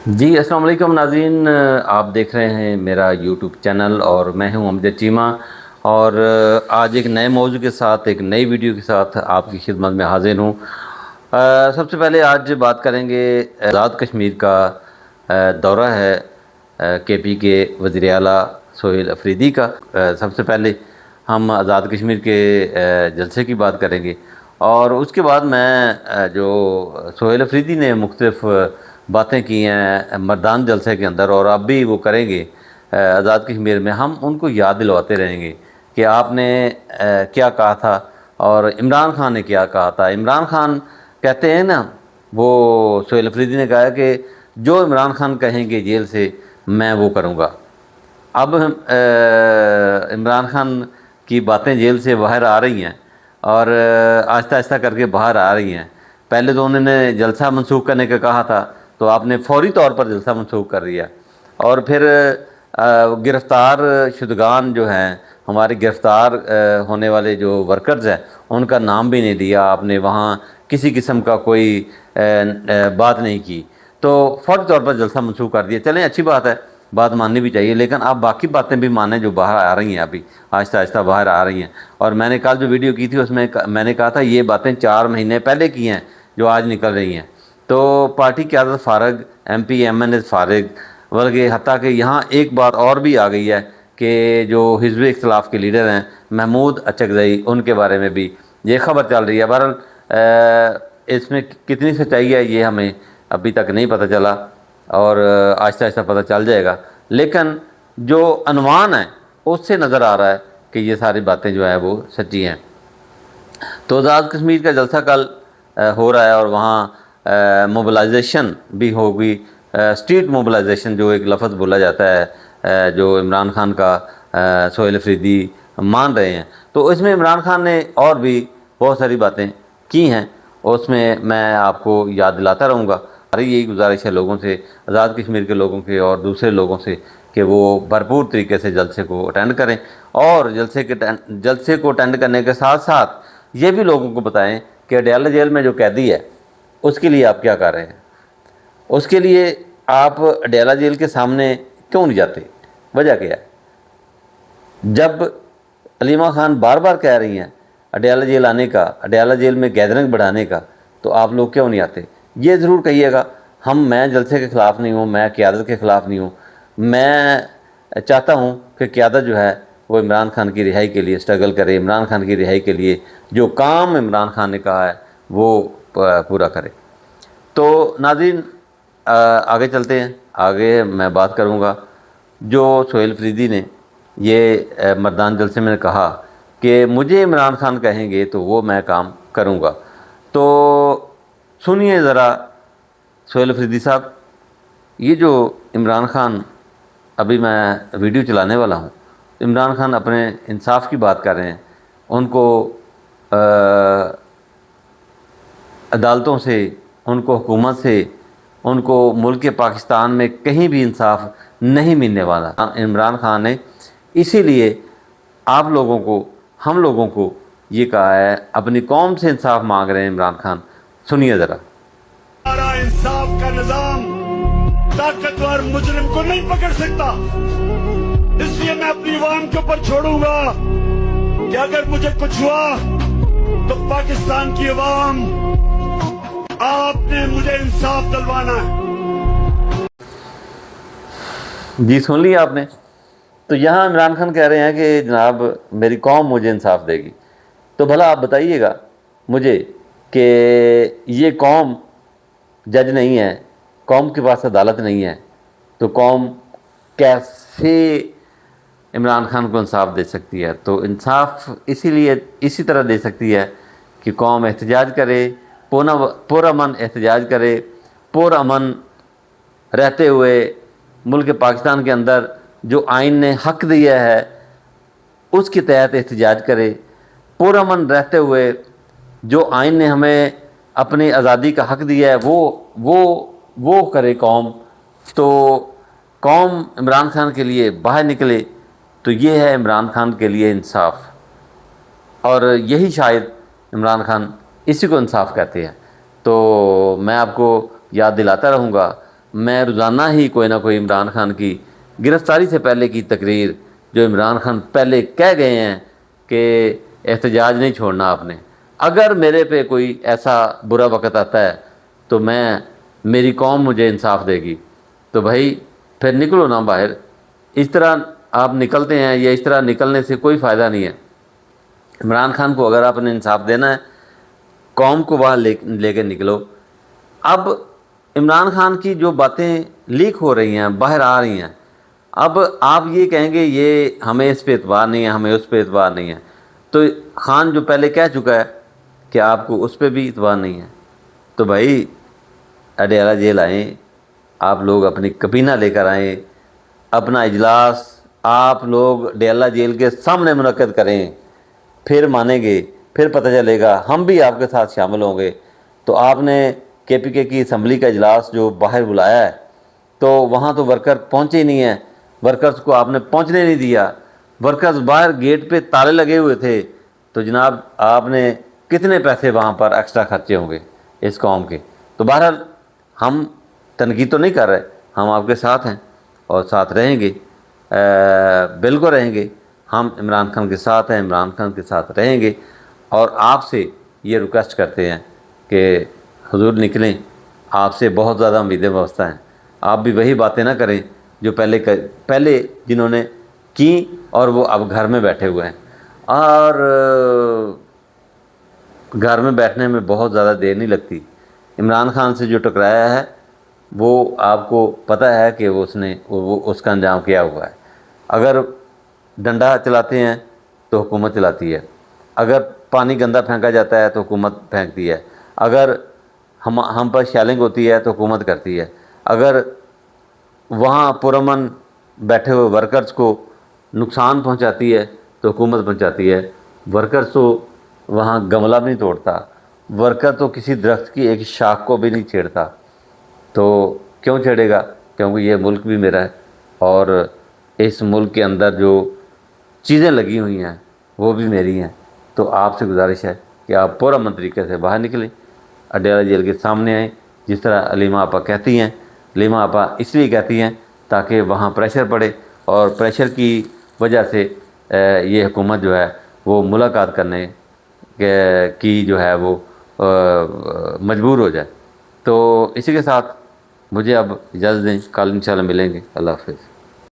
جی السلام علیکم ناظرین، آپ دیکھ رہے ہیں میرا یوٹیوب چینل اور میں ہوں امجد چیمہ، اور آج ایک نئے موضوع کے ساتھ ایک نئی ویڈیو کے ساتھ آپ کی خدمت میں حاضر ہوں۔ سب سے پہلے آج بات کریں گے آزاد کشمیر کا دورہ ہے کے پی کے وزیر اعلیٰ سہیل افریدی کا۔ سب سے پہلے ہم آزاد کشمیر کے جلسے کی بات کریں گے، اور اس کے بعد میں جو سہیل افریدی نے مختلف باتیں کی ہیں مردان جلسے کے اندر، اور اب بھی وہ کریں گے آزاد کشمیر میں، ہم ان کو یاد دلواتے رہیں گے کہ آپ نے کیا کہا تھا اور عمران خان نے کیا کہا تھا۔ عمران خان کہتے ہیں نا، وہ سہیل افریدی نے کہا کہ جو عمران خان کہیں گے جیل سے میں وہ کروں گا۔ اب عمران خان کی باتیں جیل سے باہر آ رہی ہیں، اور آہستہ آہستہ کر کے باہر آ رہی ہیں۔ پہلے تو انہوں نے جلسہ منسوخ کرنے کا کہا تھا، تو آپ نے فوری طور پر جلسہ منسوخ کر دیا، اور پھر گرفتار شدگان جو ہیں، ہمارے گرفتار ہونے والے جو ورکرز ہیں، ان کا نام بھی نہیں دیا آپ نے، وہاں کسی قسم کا کوئی بات نہیں کی، تو فوری طور پر جلسہ منسوخ کر دیا۔ چلیں اچھی بات ہے، بات ماننی بھی چاہیے، لیکن آپ باقی باتیں بھی مانیں جو باہر آ رہی ہیں، ابھی آہستہ آہستہ باہر آ رہی ہیں۔ اور میں نے کل جو ویڈیو کی تھی اس میں میں نے کہا تھا یہ باتیں 4 مہینے پہلے کی ہیں جو آج نکل رہی ہیں، تو پارٹی قیادت فارغ، ایم پی ایم این اے فارغ، بلکہ حتیٰ کہ یہاں ایک بات اور بھی آ گئی ہے کہ جو حزب اختلاف کے لیڈر ہیں محمود اچکزئی، ان کے بارے میں بھی یہ خبر چل رہی ہے۔ بہرحال اس میں کتنی سچائی ہے یہ ہمیں ابھی تک نہیں پتہ چلا، اور آہستہ آہستہ پتہ چل جائے گا، لیکن جو عنوان ہے اس سے نظر آ رہا ہے کہ یہ ساری باتیں جو ہیں وہ سچی ہیں۔ تو آزاد کشمیر کا جلسہ کل ہو رہا ہے، اور وہاں موبلائزیشن بھی ہوگی، اسٹریٹ موبلائزیشن جو ایک لفظ بولا جاتا ہے، جو عمران خان کا سہیل افریدی مان رہے ہیں، تو اس میں عمران خان نے اور بھی بہت ساری باتیں کی ہیں، اس میں آپ کو یاد دلاتا رہوں گا۔ ہماری یہی گزارش ہے لوگوں سے، آزاد کشمیر کے لوگوں کے اور دوسرے لوگوں سے، کہ وہ بھرپور طریقے سے جلسے کو اٹینڈ کریں، اور جلسے کو اٹینڈ کرنے کے ساتھ ساتھ یہ بھی لوگوں کو بتائیں کہ اڈیالہ جیل میں جو قیدی ہے اس کے لیے آپ کیا کر رہے ہیں، اس کے لیے آپ اڈیالہ جیل کے سامنے کیوں نہیں جاتے، وجہ کیا ہے؟ جب علیمہ خان بار بار کہہ رہی ہیں اڈیالہ جیل آنے کا، اڈیالہ جیل میں گیدرنگ بڑھانے کا، تو آپ لوگ کیوں نہیں آتے؟ یہ ضرور کہیے گا، میں جلسے کے خلاف نہیں ہوں، میں قیادت کے خلاف نہیں ہوں، میں چاہتا ہوں کہ قیادت جو ہے وہ عمران خان کی رہائی کے لیے اسٹرگل کرے، عمران خان کی رہائی کے لیے جو کام عمران خان نے کہا ہے وہ پورا کرے۔ تو ناظرین، آگے چلتے ہیں، آگے میں بات کروں گا جو سہیل افریدی نے یہ مردان جلسے میں کہا کہ مجھے عمران خان کہیں گے تو وہ میں کام کروں گا۔ تو سنیے ذرا سہیل افریدی صاحب، یہ جو عمران خان، ابھی میں ویڈیو چلانے والا ہوں، عمران خان اپنے انصاف کی بات کر رہے ہیں، ان کو عدالتوں سے، ان کو حکومت سے، ان کو ملک پاکستان میں کہیں بھی انصاف نہیں ملنے والا۔ عمران خان نے اسی لیے آپ لوگوں کو، ہم لوگوں کو یہ کہا ہے، اپنی قوم سے انصاف مانگ رہے ہیں عمران خان۔ سنیے ذرا۔ ہمارا انصاف کا نظام طاقتور مجرم کو نہیں پکڑ سکتا، اس لیے میں اپنی عوام کے اوپر چھوڑوں گا کہ اگر مجھے کچھ ہوا تو پاکستان کی عوام، آپ نے مجھے انصاف دلوانا ہے۔ جی سن لیا آپ نے؟ تو یہاں عمران خان کہہ رہے ہیں کہ جناب میری قوم مجھے انصاف دے گی، تو بھلا آپ بتائیے گا مجھے کہ یہ قوم جج نہیں ہے، قوم کے پاس عدالت نہیں ہے، تو قوم کیسے عمران خان کو انصاف دے سکتی ہے؟ تو انصاف اسی طرح دے سکتی ہے کہ قوم احتجاج کرے، پرامن احتجاج کرے، پرامن رہتے ہوئے ملک پاکستان کے اندر جو آئین نے حق دیا ہے اس کے تحت احتجاج کرے، پرامن رہتے ہوئے جو آئین نے ہمیں اپنی آزادی کا حق دیا ہے وہ کرے قوم۔ تو قوم عمران خان کے لیے باہر نکلے، تو یہ ہے عمران خان کے لیے انصاف، اور یہی شاید عمران خان اسی کو انصاف کہتے ہیں۔ تو میں آپ کو یاد دلاتا رہوں گا میں روزانہ ہی کوئی نہ کوئی عمران خان کی گرفتاری سے پہلے کی تقریر جو عمران خان پہلے کہہ گئے ہیں کہ احتجاج نہیں چھوڑنا آپ نے، اگر میرے پہ کوئی ایسا برا وقت آتا ہے تو میری قوم مجھے انصاف دے گی، تو بھائی پھر نکلو نا باہر۔ اس طرح آپ نکلتے ہیں یا اس طرح نکلنے سے کوئی فائدہ نہیں ہے۔ عمران خان کو اگر آپ نے انصاف دینا ہے، قوم کو وہاں لے کے نکلو۔ اب عمران خان کی جو باتیں لیک ہو رہی ہیں، باہر آ رہی ہیں، اب آپ یہ کہیں گے یہ ہمیں اس پہ اعتبار نہیں ہے، ہمیں اس پہ اعتبار نہیں ہے، تو خان جو پہلے کہہ چکا ہے کہ آپ کو اس پہ بھی اعتبار نہیں ہے، تو بھائی اڈیالہ جیل آئیں، آپ لوگ اپنی کبینہ لے کر آئیں، اپنا اجلاس آپ لوگ اڈیالہ جیل کے سامنے منعقد کریں، پھر مانیں گے، پھر پتہ چلے گا، ہم بھی آپ کے ساتھ شامل ہوں گے۔ تو آپ نے کے پی کے کی اسمبلی کا اجلاس جو باہر بلایا ہے، تو وہاں تو ورکر پہنچے ہی نہیں ہیں، ورکرز کو آپ نے پہنچنے نہیں دیا، ورکرز باہر گیٹ پہ تالے لگے ہوئے تھے، تو جناب آپ نے کتنے پیسے وہاں پر ایکسٹرا خرچے ہوں گے اس قوم کے۔ تو بہرحال ہم تنقید تو نہیں کر رہے، ہم آپ کے ساتھ ہیں اور ساتھ رہیں گے، بالکل رہیں گے، ہم عمران خان کے ساتھ ہیں، عمران خان کے ساتھ رہیں گے، اور آپ سے یہ ریکویسٹ کرتے ہیں کہ حضور نکلیں، آپ سے بہت زیادہ امیدیں وابستہ ہیں، آپ بھی وہی باتیں نہ کریں جو پہلے جنہوں نے کی اور وہ اب گھر میں بیٹھے ہوئے ہیں، اور گھر میں بیٹھنے میں بہت زیادہ دیر نہیں لگتی۔ عمران خان سے جو ٹکرایا ہے وہ آپ کو پتہ ہے کہ اس کا انجام کیا ہوا ہے۔ اگر ڈنڈا چلاتے ہیں تو حکومت چلاتی ہے، اگر پانی گندا پھینکا جاتا ہے تو حکومت پھینکتی ہے، اگر ہم پر شیلنگ ہوتی ہے تو حکومت کرتی ہے، اگر وہاں پرامن بیٹھے ہوئے ورکرز کو نقصان پہنچاتی ہے تو حکومت پہنچاتی ہے۔ ورکرز تو وہاں گملہ بھی نہیں توڑتا، ورکر تو کسی درخت کی ایک شاخ کو بھی نہیں چھیڑتا، تو کیوں چھیڑے گا؟ کیونکہ یہ ملک بھی میرا ہے، اور اس ملک کے اندر جو چیزیں لگی ہوئی ہیں وہ بھی میری ہیں۔ تو آپ سے گزارش ہے کہ آپ پرامن طریقے سے باہر نکلیں، اڈیالہ جیل کے سامنے آئیں، جس طرح علیمہ آپا کہتی ہیں۔ علیمہ آپا اس لیے کہتی ہیں تاکہ وہاں پریشر پڑے، اور پریشر کی وجہ سے یہ حکومت جو ہے وہ ملاقات کرنے کی جو ہے وہ مجبور ہو جائے۔ تو اسی کے ساتھ مجھے اب اجازت دیں، کل انشاءاللہ ملیں گے۔ اللہ حافظ۔